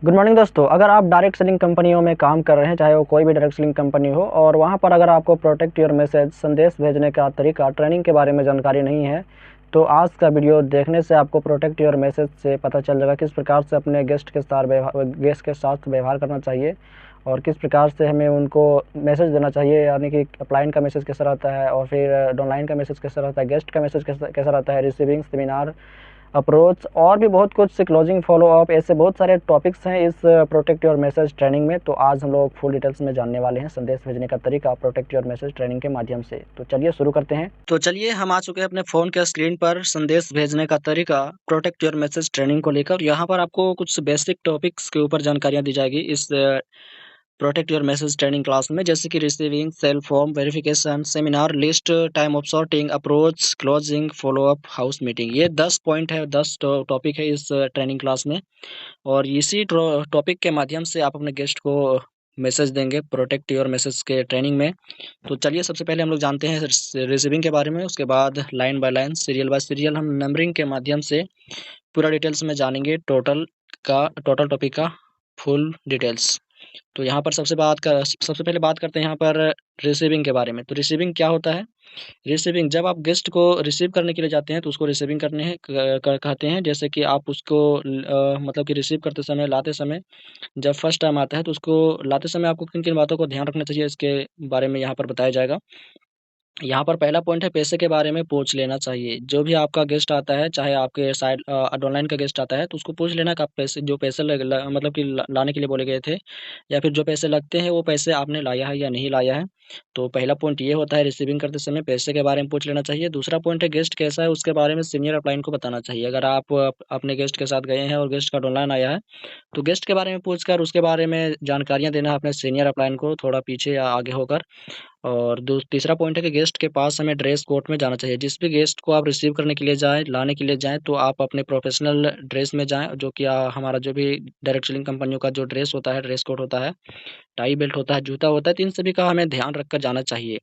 Good morning दोस्तों। अगर आप डायरेक्ट सेलिंग कंपनियों में काम कर रहे हैं, चाहे वो कोई भी डायरेक्ट सेलिंग कंपनी हो, और वहाँ पर अगर आपको प्रोटेक्ट योर मैसेज संदेश भेजने का तरीका ट्रेनिंग के बारे में जानकारी नहीं है, तो आज का वीडियो देखने से आपको प्रोटेक्ट योर मैसेज से पता चल जाएगा किस प्रकार से अपने गेस्ट के साथ व्यवहार करना चाहिए और किस प्रकार से हमें उनको मैसेज देना चाहिए। यानी कि अपलाइन का मैसेज कैसा रहता है और फिर डाउनलाइन का मैसेज कैसा रहता है, गेस्ट का मैसेज कैसा रहता है, रिसीविंग, सेमिनार, अप्रोच और भी बहुत कुछ, क्लोजिंग, फॉलो अप, ऐसे बहुत सारे टॉपिक्स हैं इस प्रोटेक्ट योर मैसेज ट्रेनिंग में। तो आज हम लोग फुल डिटेल्स में जानने वाले हैं संदेश भेजने का तरीका प्रोटेक्ट योर मैसेज ट्रेनिंग के माध्यम से। तो चलिए शुरू करते हैं। तो चलिए हम आ चुके हैं अपने फ़ोन के स्क्रीन पर संदेश भेजने का तरीका प्रोटेक्ट योर मैसेज ट्रेनिंग को लेकर। यहाँ पर आपको कुछ बेसिक टॉपिक्स के ऊपर जानकारियाँ दी जाएगी इस protect your message training class में, जैसे कि receiving, sale form, verification, seminar, list, time of sorting, approach, closing, follow up, house meeting. ये 10 पॉइंट है, 10 टॉपिक है इस ट्रेनिंग क्लास में। और इसी टॉपिक के माध्यम से आप अपने गेस्ट को मैसेज देंगे प्रोटेक्ट योर मैसेज के ट्रेनिंग में। तो चलिए सबसे पहले हम लोग जानते हैं रिसीविंग के बारे में, उसके बाद line by line, serial bye serial हम नंबरिंग के माध्यम से पूरा डिटेल्स में जानेंगे टोटल टॉपिक का फुल डिटेल्स। तो यहाँ पर सबसे पहले बात करते हैं यहाँ पर रिसीविंग के बारे में। तो रिसीविंग क्या होता है? रिसीविंग, जब आप गेस्ट को रिसीव करने के लिए जाते हैं तो उसको रिसीविंग करने हैं कहते हैं। जैसे कि आप उसको मतलब कि रिसीव करते समय, लाते समय, जब फर्स्ट टाइम आता है तो उसको लाते समय आपको किन किन बातों को ध्यान रखना चाहिए, इसके बारे में यहाँ पर बताया जाएगा। यहाँ पर पहला पॉइंट है, पैसे के बारे में पूछ लेना चाहिए। जो भी आपका गेस्ट आता है, चाहे आपके साइड ऑनलाइन का गेस्ट आता है, तो उसको पूछ लेना कि आप पैसे, जो पैसे मतलब कि लाने के लिए बोले गए थे या फिर जो पैसे लगते हैं वो पैसे आपने लाया है या नहीं लाया है। तो पहला पॉइंट ये होता है, रिसीविंग करते समय पैसे के बारे में पूछ लेना चाहिए। दूसरा पॉइंट है, गेस्ट कैसा है उसके बारे में सीनियर अपलाइन को बताना चाहिए। अगर आप अपने गेस्ट के साथ गए हैं और गेस्ट का ऑनलाइन आया है, तो गेस्ट के बारे में पूछकर उसके बारे में जानकारियाँ देना है अपने सीनियर अपलाइन को, थोड़ा पीछे या आगे होकर। और तीसरा पॉइंट है कि गेस्ट के पास हमें ड्रेस कोड में जाना चाहिए। जिस भी गेस्ट को आप रिसीव करने के लिए जाएँ, लाने के लिए जाएँ, तो आप अपने प्रोफेशनल ड्रेस में जाएँ, जो कि हमारा जो भी डायरेक्ट सेलिंग कंपनियों का जो ड्रेस होता है, ड्रेस कोड होता है, टाई बेल्ट होता है, जूता होता है, तो इन सभी का हमें ध्यान रखकर जाना चाहिए।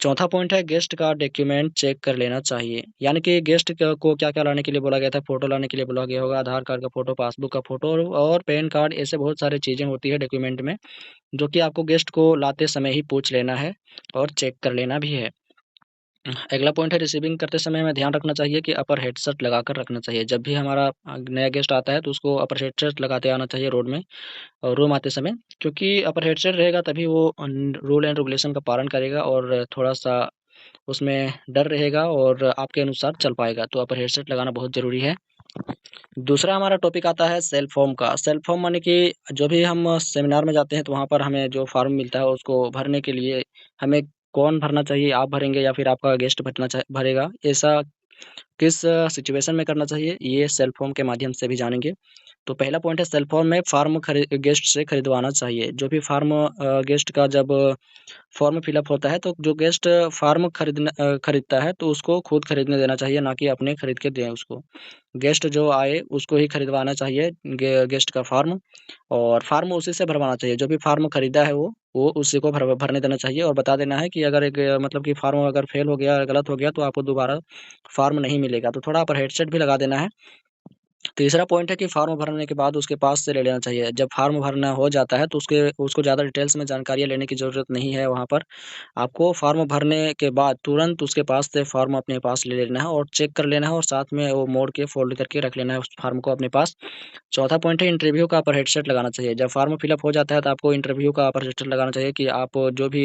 चौथा पॉइंट है, गेस्ट का डॉक्यूमेंट चेक कर लेना चाहिए। यानी कि गेस्ट को क्या-क्या लाने के लिए बोला गया था, फ़ोटो लाने के लिए बोला गया होगा, आधार कार्ड का फ़ोटो, पासबुक का फ़ोटो और पैन कार्ड, ऐसे बहुत सारी चीज़ें होती है डॉक्यूमेंट में, जो कि आपको गेस्ट को लाते समय ही पूछ लेना है और चेक कर लेना भी है। अगला पॉइंट है, रिसीविंग करते समय हमें ध्यान रखना चाहिए कि अपर हेडसेट लगाकर रखना चाहिए। जब भी हमारा नया गेस्ट आता है तो उसको अपर हेडसेट लगाते आना चाहिए रोड में और रूम आते समय, क्योंकि अपर हेडसेट रहेगा तभी वो रूल एंड रेगुलेशन का पालन करेगा और थोड़ा-सा उसमें डर रहेगा और आपके अनुसार चल पाएगा। तो अपर हेडसेट लगाना बहुत ज़रूरी है। दूसरा हमारा टॉपिक आता है सेल फॉर्म का। सेल फॉर्म माने कि जो भी हम सेमिनार में जाते हैं तो वहाँ पर हमें जो फॉर्म मिलता है उसको भरने के लिए हमें कौन भरना चाहिए, आप भरेंगे या फिर आपका गेस्ट भरेगा, ऐसा किस सिचुएशन में करना चाहिए, ये सेल फॉर्म के माध्यम से भी जानेंगे। तो पहला पॉइंट है, सेल फॉर्म में फॉर्म गेस्ट से खरीदवाना चाहिए। जो भी फॉर्म गेस्ट का जब फॉर्म फिलअप होता है तो जो गेस्ट फॉर्म खरीदता है तो उसको खुद खरीदने देना चाहिए, ना कि अपने खरीद के दें उसको। गेस्ट जो आए उसको ही खरीदवाना चाहिए गेस्ट का फॉर्म, और फॉर्म उसी से भरवाना चाहिए। जो भी फॉर्म खरीदा है वो उसी को भरने देना चाहिए और बता देना है कि अगर एक मतलब कि फॉर्म अगर फेल हो गया, गलत हो गया, तो आपको दोबारा फॉर्म नहीं मिलेगा। तो थोड़ा पर हेडसेट भी लगा देना है। तीसरा पॉइंट है कि फॉर्म भरने के बाद उसके पास से ले लेना चाहिए। जब फॉर्म भरना हो जाता है तो उसको ज़्यादा डिटेल्स में जानकारियाँ लेने की ज़रूरत नहीं है वहाँ पर। आपको फॉर्म भरने के बाद तुरंत उसके पास से फॉर्म अपने पास ले लेना है और चेक कर लेना है और साथ में वो मोड़ के फ़ोल्ड करके रख लेना है उस फॉर्म को अपने पास। चौथा पॉइंट है, इंटरव्यू का अपर हेडसेट लगाना चाहिए। जब फॉर्म फिलअप हो जाता है तो आपको इंटरव्यू का अपर हेडसेट लगाना चाहिए कि आप जो भी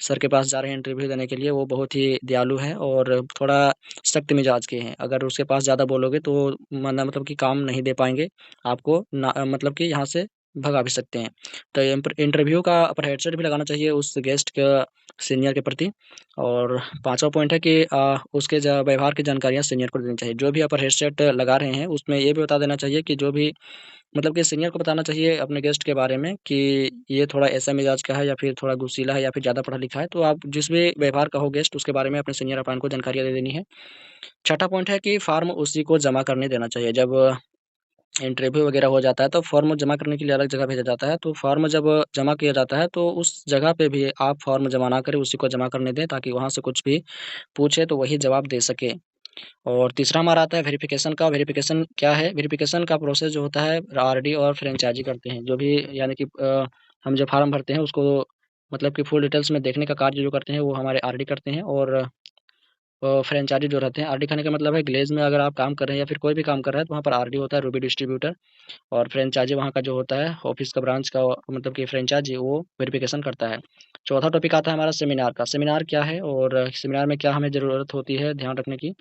सर के पास जा रहे हैं इंटरव्यू देने के लिए, वो बहुत ही दयालु हैं और थोड़ा सख्त मिजाज के हैं। अगर उसके पास ज़्यादा बोलोगे तो मतलब कि काम नहीं दे पाएँगे, आपको ना मतलब कि यहाँ से भगा भी सकते हैं। तो इंटरव्यू का अपर हेडसेट भी लगाना चाहिए उस गेस्ट का सीनियर के प्रति। और पाँचवा पॉइंट है कि उसके व्यवहार की जानकारियाँ सीनियर को देनी चाहिए। जो भी अपर हेडसेट लगा रहे हैं उसमें ये भी बता देना चाहिए कि जो भी मतलब कि सीनियर को बताना चाहिए अपने गेस्ट के बारे में कि ये थोड़ा ऐसा मिजाज का है या फिर थोड़ा गुस्सैला है या फिर ज़्यादा पढ़ा-लिखा है। तो आप जिस भी व्यवहार का हो गेस्ट, उसके बारे में अपने सीनियर अपान को जानकारियाँ दे देनी है। छठा पॉइंट है कि फॉर्म उसी को जमा करने देना चाहिए। जब इंटरव्यू वगैरह हो जाता है तो फॉर्म जमा करने के लिए अलग जगह भेजा जाता है। तो फॉर्म जब जमा किया जाता है तो उस जगह पे भी आप फॉर्म जमा ना करें, उसी को जमा करने दें, ताकि वहाँ से कुछ भी पूछे तो वही जवाब दे सके। और तीसरा हमारा आता है वेरिफिकेशन का। वेरिफिकेशन क्या है? वेरिफिकेशन का प्रोसेस जो होता है आरडी और फ्रेंचाइजी करते हैं। जो भी यानी कि हम जो फार्म भरते हैं उसको मतलब कि फुल डिटेल्स में देखने का कार्य जो करते हैं वो हमारे आरडी करते हैं। और फ्रेंचाइजी जो रहते हैं, आरडी खाने का मतलब है ग्लेज़ में अगर आप काम कर रहे हैं या फिर कोई भी काम कर रहा है तो वहाँ पर आरडी होता है, रूबी डिस्ट्रीब्यूटर। और फ्रेंचाइजी वहाँ का जो होता है ऑफिस का ब्रांच का मतलब कि फ्रेंचाइजी वो वेरिफिकेशन करता है। चौथा टॉपिक आता है हमारा सेमिनार का। सेमिनार क्या है और सेमिनार में क्या हमें ज़रूरत होती है ध्यान रखने की?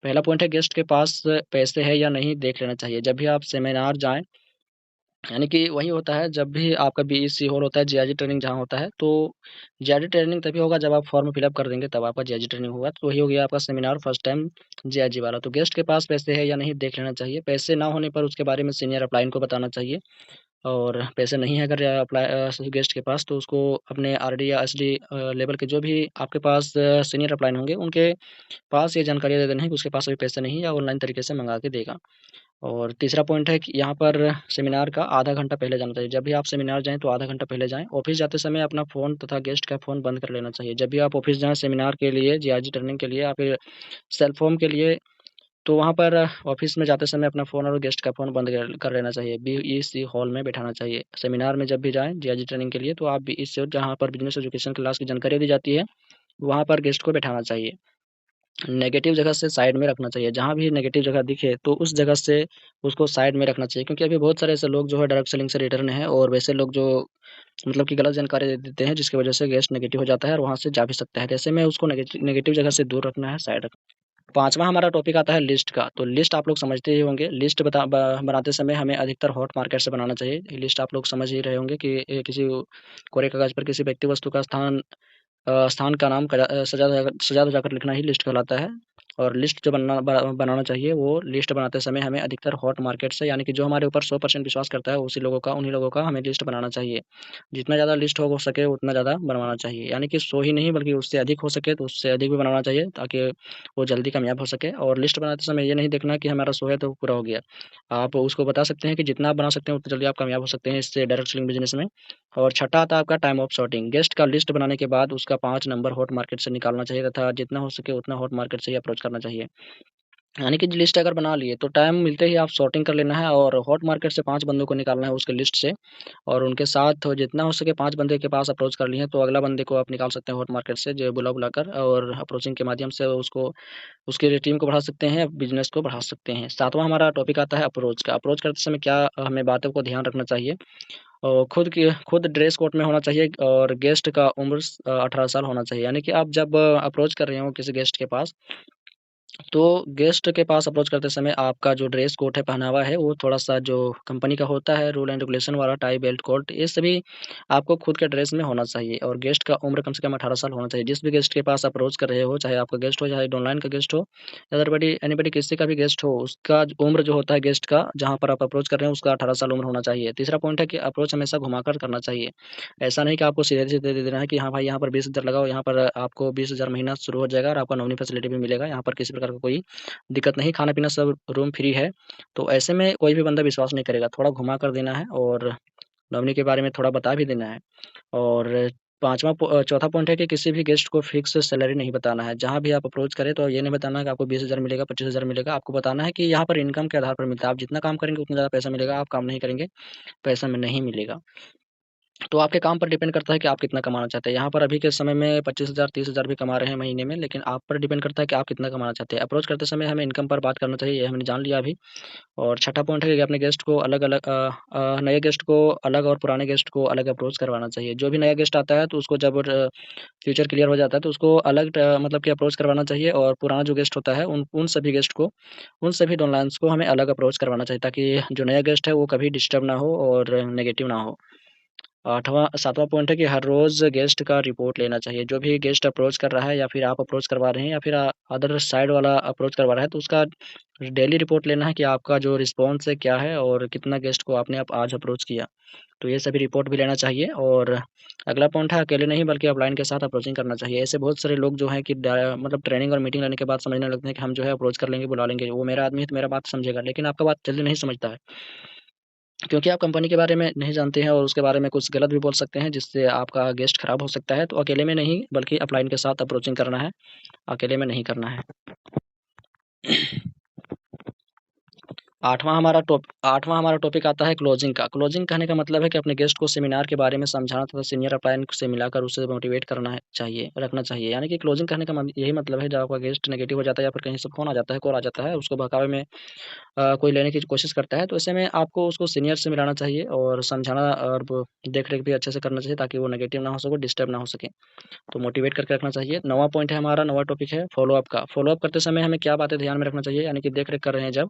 पहला पॉइंट है गेस्ट के पास पैसे हैं या नहीं देख लेना चाहिए। जब भी आप सेमिनार जाएँ, यानी कि वही होता है जब भी आपका बीईसी हॉल होता है, जीआईजी ट्रेनिंग जहाँ होता है, तो जीआईजी ट्रेनिंग तभी होगा जब आप फॉर्म फिलअप कर देंगे तब आपका जीआईजी ट्रेनिंग होगा। तो वही हो गया आपका सेमिनार फर्स्ट टाइम जीआईजी वाला। तो गेस्ट के पास पैसे है या नहीं देख लेना चाहिए। पैसे ना होने पर उसके बारे में सीनियर अप्लायन को बताना चाहिए। और पैसे नहीं है अगर गेस्ट के पास तो उसको अपने आरडी या एसडी लेवल के जो भी आपके पास सीनियर अप्लायन होंगे उनके पास ये जानकारी दे देना है कि उसके पास अभी पैसे नहीं है या ऑनलाइन तरीके से मंगा के देगा। और तीसरा पॉइंट है कि यहाँ पर सेमिनार का आधा घंटा पहले जाना चाहिए। जब भी आप सेमिनार जाएँ तो आधा घंटा पहले जाएँ। ऑफ़िस जाते समय अपना फ़ोन तथा गेस्ट का फ़ोन बंद कर लेना चाहिए। जब भी आप ऑफ़िस जाएँ सेमिनार के लिए, जीआईजी ट्रेनिंग के लिए या फिर सेल्फ होम के लिए, तो वहाँ पर ऑफ़िस में जाते समय अपना फ़ोन और गेस्ट का फ़ोन बंद कर लेना चाहिए। बीईसी हॉल में बैठाना चाहिए। सेमिनार में जब भी जाएँ जीआईजी ट्रेनिंग के लिए तो आप बीईसी जहाँ पर बिज़नेस एजुकेशन क्लास की जानकारी दी जाती है, वहाँ पर गेस्ट को बैठाना चाहिए। नेगेटिव जगह से साइड में रखना चाहिए। जहाँ भी नेगेटिव जगह दिखे तो उस जगह से उसको साइड में रखना चाहिए, क्योंकि अभी बहुत सारे ऐसे लोग जो है डायरेक्ट सेलिंग से रिटर्न हैं और वैसे लोग जो मतलब कि गलत जानकारी दे देते हैं जिसकी वजह से गेस्ट नेगेटिव हो जाता है और वहाँ से जा भी सकता है। तो ऐसे में उसको नेगेटिव जगह से दूर रखना है, साइड रखना। पाँचवाँ हमारा टॉपिक आता है लिस्ट का। तो लिस्ट आप लोग समझते ही होंगे। लिस्ट बनाते समय हमें अधिकतर हॉट मार्केट से बनाना चाहिए। लिस्ट आप लोग समझ ही रहे होंगे कि किसी कोरे कागज़ पर किसी व्यक्ति वस्तु का स्थान का नाम सजा धजा कर लिखना ही लिस्ट कहलाता है। और लिस्ट जो बनाना चाहिए वो लिस्ट बनाते समय हमें अधिकतर हॉट मार्केट से, यानी कि जो हमारे ऊपर 100% विश्वास करता है उसी लोगों का उन्हीं लोगों का हमें लिस्ट बनाना चाहिए। जितना ज़्यादा लिस्ट हो सके उतना ज़्यादा बनवाना चाहिए, यानी कि 100 ही नहीं बल्कि उससे अधिक हो सके तो उससे अधिक भी बनवाना चाहिए ताकि वो जल्दी कामयाब हो सके। और लिस्ट बनाते समय ये नहीं देखना कि हमारा 100 है तो पूरा हो गया। आप उसको बता सकते हैं कि जितना आप बना सकते हैं उतना जल्दी आप कामयाब हो सकते हैं इससे डायरेक्ट सेलिंग बिज़नेस में। और छठा आता है आपका टाइम ऑफ सॉर्टिंग। गेस्ट का लिस्ट बनाने के बाद उसका 5 नंबर हॉट मार्केट से निकालना चाहिए तथा जितना हो सके उतना हॉट मार्केट से ही अप्रोच करना चाहिए। यानी कि लिस्ट अगर बना लिए तो टाइम मिलते ही आप सॉर्टिंग कर लेना है और हॉट मार्केट से 5 बंदों को निकालना है उसके लिस्ट से। और उनके साथ जितना हो सके 5 बंदे के पास अप्रोच कर लिए हैं तो अगला बंदे को आप निकाल सकते हैं हॉट मार्केट से जो बुलाकर, और अप्रोचिंग के माध्यम से उसको उसकी टीम को बढ़ा सकते हैं, बिज़नेस को बढ़ा सकते हैं। सातवां हमारा टॉपिक आता है अप्रोच का। अप्रोच करते समय क्या हमें बातों को ध्यान रखना चाहिए? और खुद ड्रेस कोड में होना चाहिए और गेस्ट का उम्र 18 साल होना चाहिए। यानी कि आप जब अप्रोच कर रहे हो किसी गेस्ट के पास, तो गेस्ट के पास अप्रोच करते समय आपका जो ड्रेस कोड है, पहनावा है, वो थोड़ा-सा जो कंपनी का होता है रूल एंड रेगुलेशन वाला टाई, बेल्ट, कोट, ये सभी आपको खुद के ड्रेस में होना चाहिए। और गेस्ट का उम्र कम से कम 18 साल होना चाहिए। जिस भी गेस्ट के पास अप्रोच कर रहे हो, चाहे आपका गेस्ट हो, चाहे ऑनलाइन का गेस्ट हो, एनीबॉडी किसी का भी गेस्ट हो, उसका उम्र जो होता है गेस्ट का, जहाँ पर आप अप्रोच कर रहे हो, उसका 18 साल उम्र होना चाहिए। तीसरा पॉइंट है कि अप्रोच हमेशा घुमाकर करना चाहिए। ऐसा नहीं कि आपको सीधे-सीधे दे देना है कि हाँ भाई, यहाँ पर 20,000 लगाओ, यहाँ पर आपको 20,000 महीना शुरू हो जाएगा और आपका नॉमिनी फैसिलिटी भी मिलेगा। यहाँ पर किसी प्रकार का कोई दिक्कत नहीं, खाना-पीना सब रूम फ्री है। तो ऐसे में कोई भी बंदा विश्वास नहीं करेगा, थोड़ा घुमा कर देना है और नॉमिनी के बारे में थोड़ा बता भी देना है। और चौथा पॉइंट है कि किसी भी गेस्ट को फिक्स सैलरी नहीं बताना है। जहाँ भी आप अप्रोच करें तो ये नहीं बताना है कि आपको 20,000 मिलेगा, 25,000 मिलेगा। आपको बताना है कि यहाँ पर इनकम के आधार पर मिलता है। आप जितना काम करेंगे उतना ज़्यादा पैसा मिलेगा, आप काम नहीं करेंगे, पैसा में नहीं मिलेगा। तो आपके काम पर डिपेंड करता है कि आप कितना कमाना चाहते हैं। यहाँ पर अभी के समय में 25,000 30,000 भी कमा रहे हैं महीने में, लेकिन आप पर डिपेंड करता है कि आप कितना कमाना चाहते हैं। अप्रोच करते समय हमें इनकम पर बात करना चाहिए, ये हमने जान लिया अभी। और छठा पॉइंट है कि अपने गेस्ट को नए गेस्ट को अलग और पुराने गेस्ट को अलग अप्रोच करवाना चाहिए। जो भी नया गेस्ट आता है तो उसको जब फ्यूचर क्लियर हो जाता है तो उसको अलग मतलब कि अप्रोच करवाना चाहिए, और पुराना जो गेस्ट होता है उन सभी गेस्ट को, उन सभी डाउनलाइन्स को हमें अलग अप्रोच करवाना चाहिए ताकि जो नया गेस्ट है वो कभी डिस्टर्ब ना हो और नेगेटिव ना हो। 7वां पॉइंट है कि हर रोज़ गेस्ट का रिपोर्ट लेना चाहिए। जो भी गेस्ट अप्रोच कर रहा है या फिर आप अप्रोच करवा रहे हैं या फिर अदर साइड वाला अप्रोच करवा रहा है तो उसका डेली रिपोर्ट लेना है कि आपका जो रिस्पॉन्स है क्या है और कितना गेस्ट को आपने अब आज अप्रोच किया। तो ये सभी रिपोर्ट भी लेना चाहिए। और अगला पॉइंट है अकेले नहीं बल्कि ऑफलाइन के साथ अप्रोचिंग करना चाहिए। ऐसे बहुत सारे लोग जो हैं कि मतलब ट्रेनिंग और मीटिंग लेने के बाद समझने लगते हैं कि हम जो है अप्रोच कर लेंगे, बुला लेंगे, वो मेरा आदमी है तो मेरा बात समझेगा, लेकिन आपका बात जल्दी नहीं समझता है। क्योंकि आप कंपनी के बारे में नहीं जानते हैं और उसके बारे में कुछ गलत भी बोल सकते हैं जिससे आपका गेस्ट खराब हो सकता है। तो अकेले में नहीं बल्कि अपलाइन के साथ अप्रोचिंग करना है, अकेले में नहीं करना है। आठवां हमारा टॉपिक आता है क्लोजिंग का। क्लोजिंग कहने का मतलब है कि अपने गेस्ट को सेमिनार के बारे में समझाना तथा सीनियर अपलाइन से मिलाकर उसे मोटिवेट रखना चाहिए। यानी कि क्लोजिंग कहने का यही मतलब है, जब आपका गेस्ट नेगेटिव हो जाता है या फिर कहीं से फ़ोन आ जाता है, कॉल आ जाता है, उसको बहकावे में कोई लेने की कोशिश करता है, तो ऐसे में आपको उसको सीनियर से मिलाना चाहिए और समझाना और देख-रेख भी अच्छे से करना चाहिए, ताकि वो नेगेटिव ना हो सके, डिस्टर्ब ना हो सके। तो मोटिवेट करके रखना चाहिए। 9वां पॉइंट है हमारा, 9वां टॉपिक है फ़ॉलो-अप का। फ़ॉलो-अप करते समय हमें क्या बातें ध्यान में रखना चाहिए, यानी कि देख-रेख कर रहे हैं जब,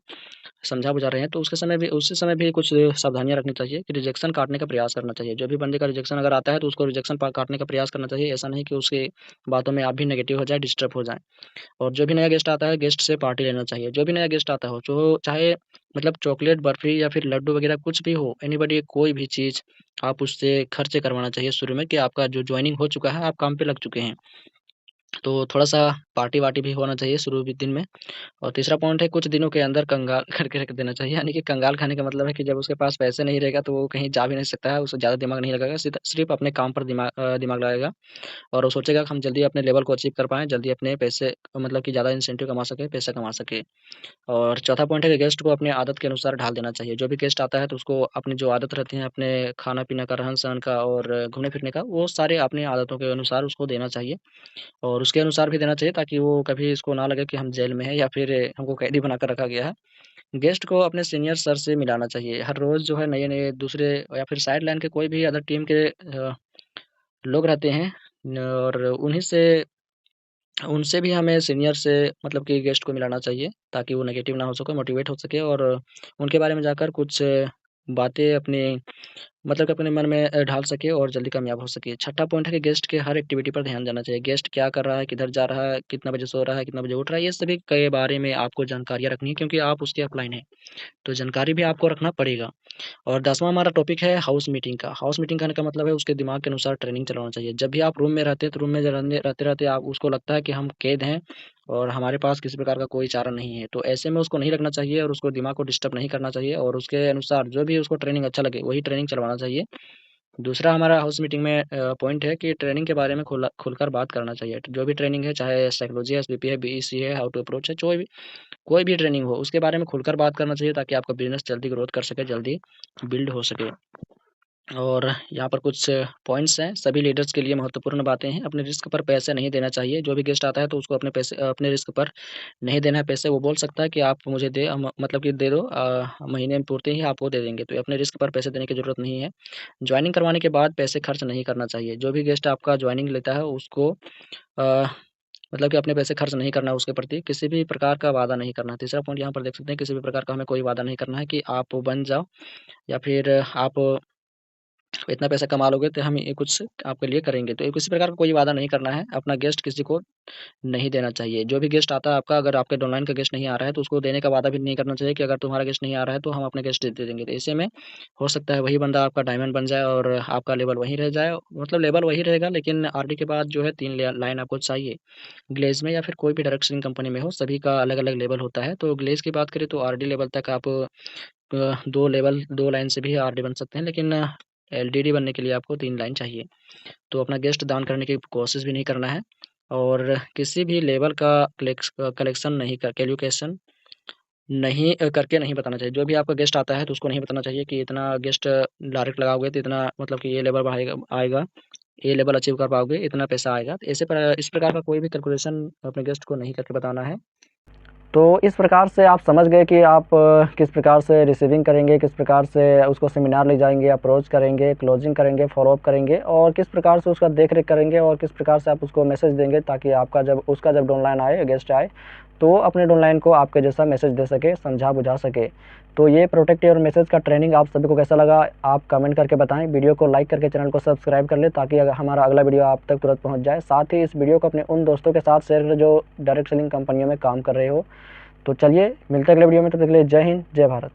समझा-बुझा रहे हैं, तो उसी समय भी कुछ सावधानियाँ रखनी चाहिए कि रिजेक्शन काटने का प्रयास करना चाहिए। जो भी बंदे का रिजेक्शन अगर आता है, तो उसको रिजेक्शन काटने का प्रयास करना चाहिए। ऐसा नहीं कि उसकी बातों में आप भी नेगेटिव हो जाएँ, डिस्टर्ब हो जाएँ। और जो भी नया गेस्ट आता है, गेस्ट से पार्टी लेना चाहिए। जो भी नया गेस्ट आता हो, जो चाहे मतलब चॉकलेट, बर्फ़ी या फिर लड्डू वगैरह कुछ भी हो, एनीबॉडी कोई भी चीज़ आप उससे खर्च करवाना चाहिए शुरू में, कि आपका जो जॉइनिंग हो चुका है, आप काम पे लग चुके हैं। तो थोड़ा-सा पार्टी-वार्टी भी होना चाहिए शुरू के दिन में। और तीसरा पॉइंट है, कुछ दिनों के अंदर कंगाल करके रख देना चाहिए। यानी कि कंगाल खाने का मतलब है कि जब उसके पास पैसे नहीं रहेगा, तो वो कहीं जा भी नहीं सकता है, उसे ज़्यादा दिमाग नहीं लगाएगा, सिर्फ़ अपने काम पर दिमाग लगाएगा। और वो सोचेगा कि हम जल्दी अपने लेवल को अचीव कर पाएँ, जल्दी अपने पैसे मतलब कि ज़्यादा इंसेंटिव कमा सकें, पैसा कमा सकें। और चौथा पॉइंट है कि गेस्ट को अपने आदत के अनुसार ढाल देना चाहिए। जो भी गेस्ट आता है, तो उसको अपनी जो आदत रहती है, अपने खाना-पीना का, रहन-सहन का और घूमने-फिरने का, वो सारे अपनी आदतों के अनुसार उसको देना चाहिए। और उसके अनुसार भी देना चाहिए, ताकि वो कभी इसको ना लगे कि हम जेल में हैं या फिर हमको कैदी बनाकर रखा गया है। गेस्ट को अपने सीनियर सर से मिलाना चाहिए। हर रोज़ जो है नए-नए दूसरे या फिर साइड लाइन के कोई भी अदर टीम के लोग रहते हैं, और उनसे भी हमें सीनियर से मतलब कि गेस्ट को मिलाना चाहिए, ताकि वो नेगेटिव ना हो सके, मोटिवेट हो सके और उनके बारे में जाकर कुछ बातें अपनी मतलब कि अपने मन में ढाल सके और जल्दी कामयाब हो सके। छठा पॉइंट है कि गेस्ट के हर एक्टिविटी पर ध्यान देना चाहिए। गेस्ट क्या कर रहा है, किधर जा रहा है, कितना बजे सो रहा है, कितना बजे उठ रहा है, ये सभी के बारे में आपको जानकारियाँ रखनी है, क्योंकि आप उसके अपलाइन हैं, तो जानकारी भी आपको रखना पड़ेगा। और 10वां हमारा टॉपिक है हाउस मीटिंग का। हाउस मीटिंग कहने का मतलब है उसके दिमाग के अनुसार ट्रेनिंग चलाना चाहिए। जब भी आप रूम में रहते हैं, तो रूम में रहते-रहते आप उसको लगता है कि हम कैद हैं और हमारे पास किसी प्रकार का कोई चारा नहीं है। तो ऐसे में उसको नहीं रखना चाहिए और उसको दिमाग को डिस्टर्ब नहीं करना चाहिए, और उसके अनुसार जो भी उसको ट्रेनिंग अच्छा लगे, वही ट्रेनिंग चलवाना चाहिए। दूसरा हमारा हाउस मीटिंग में पॉइंट है कि ट्रेनिंग के बारे में खुलकर बात करना चाहिए। जो भी ट्रेनिंग है, चाहे साइकोलॉजी है, एसबीपी है, बीईसी है, हाउ टू अप्रोच है, कोई भी ट्रेनिंग हो, उसके बारे में खुलकर बात करना चाहिए, ताकि आपका बिज़नेस जल्दी ग्रोथ कर सके, जल्दी बिल्ड हो सके। और यहाँ पर कुछ पॉइंट्स हैं, सभी लीडर्स के लिए महत्वपूर्ण बातें हैं। अपने रिस्क पर पैसे नहीं देना चाहिए। जो भी गेस्ट आता है, तो उसको अपने रिस्क पर नहीं देना है पैसे। वो बोल सकता है कि आप मुझे मतलब कि दे दो, महीने में पूर्ति ही आपको दे देंगे। तो अपने रिस्क पर पैसे देने की ज़रूरत नहीं है। जॉइनिंग करवाने के बाद पैसे खर्च नहीं करना चाहिए। जो भी गेस्ट आपका जॉइनिंग लेता है, उसको अ, मतलब कि अपने पैसे खर्च नहीं करना है, उसके प्रति किसी भी प्रकार का वादा नहीं करना है। तीसरा पॉइंट यहाँ पर देख सकते हैं, किसी भी प्रकार का हमें कोई वादा नहीं करना है कि आप बन जाओ या फिर आप इतना पैसा कमा लोगे तो हम ये कुछ आपके लिए करेंगे। तो ये किसी प्रकार का कोई वादा नहीं करना है। अपना गेस्ट किसी को नहीं देना चाहिए। जो भी गेस्ट आता है आपका, अगर आपके डाउनलाइन का गेस्ट नहीं आ रहा है, तो उसको देने का वादा भी नहीं करना चाहिए कि अगर तुम्हारा गेस्ट नहीं आ रहा है, तो हम अपने गेस्ट दे देंगे। तो ऐसे में हो सकता है वही बंदा आपका डायमंड बन जाए और आपका लेवल वहीं रह जाए। मतलब लेवल वही रहेगा, लेकिन आरडी के बाद जो है 3 लाइन आपको चाहिए। ग्लेज़ में या फिर कोई भी डायरेक्ट सेलिंग कंपनी में हो, सभी का अलग-अलग लेवल होता है। तो ग्लेज़ की बात करें, तो आरडी लेवल तक आप 2 लाइन से भी आरडी बन सकते हैं, लेकिन एलडीडी बनने के लिए आपको 3 लाइन चाहिए। तो अपना गेस्ट दान करने की कोशिश भी नहीं करना है, और किसी भी लेवल का कलेक्शन नहीं कर कैलकुलेशन नहीं करके नहीं बताना चाहिए। जो भी आपका गेस्ट आता है, तो उसको नहीं बताना चाहिए कि इतना गेस्ट डायरेक्ट लगाओगे तो इतना मतलब कि ये लेवल बढ़ाएगा आएगा, ये लेवल अचीव कर पाओगे, इतना पैसा आएगा। तो इस प्रकार का कोई भी कैलकुलेशन अपने गेस्ट को नहीं करके बताना है। तो इस प्रकार से आप समझ गए कि आप किस प्रकार से रिसीविंग करेंगे, किस प्रकार से उसको सेमिनार ले जाएँगे, अप्रोच करेंगे, क्लोजिंग करेंगे, फ़ॉलो-अप करेंगे और किस प्रकार से उसका देख-रेख करेंगे और किस प्रकार से आप उसको मैसेज देंगे, ताकि उसका जब डाउनलाइन आए, गेस्ट आए, तो अपने डाउनलाइन को आपके जैसा मैसेज दे सके, समझा-बुझा सके। तो ये प्रोटेक्ट योर मैसेज का ट्रेनिंग आप सभी को कैसा लगा, आप कमेंट करके बताएँ। वीडियो को लाइक करके चैनल को सब्सक्राइब कर लें, ताकि अगर हमारा अगला वीडियो आप तक तुरंत पहुँच जाए। साथ ही इस वीडियो को अपने उन दोस्तों के साथ शेयर करें जो डायरेक्ट सेलिंग कंपनियों में काम कर रहे हो। तो चलिए मिलते हैं अगले वीडियो में, तब तक के लिए जय हिंद, जय भारत।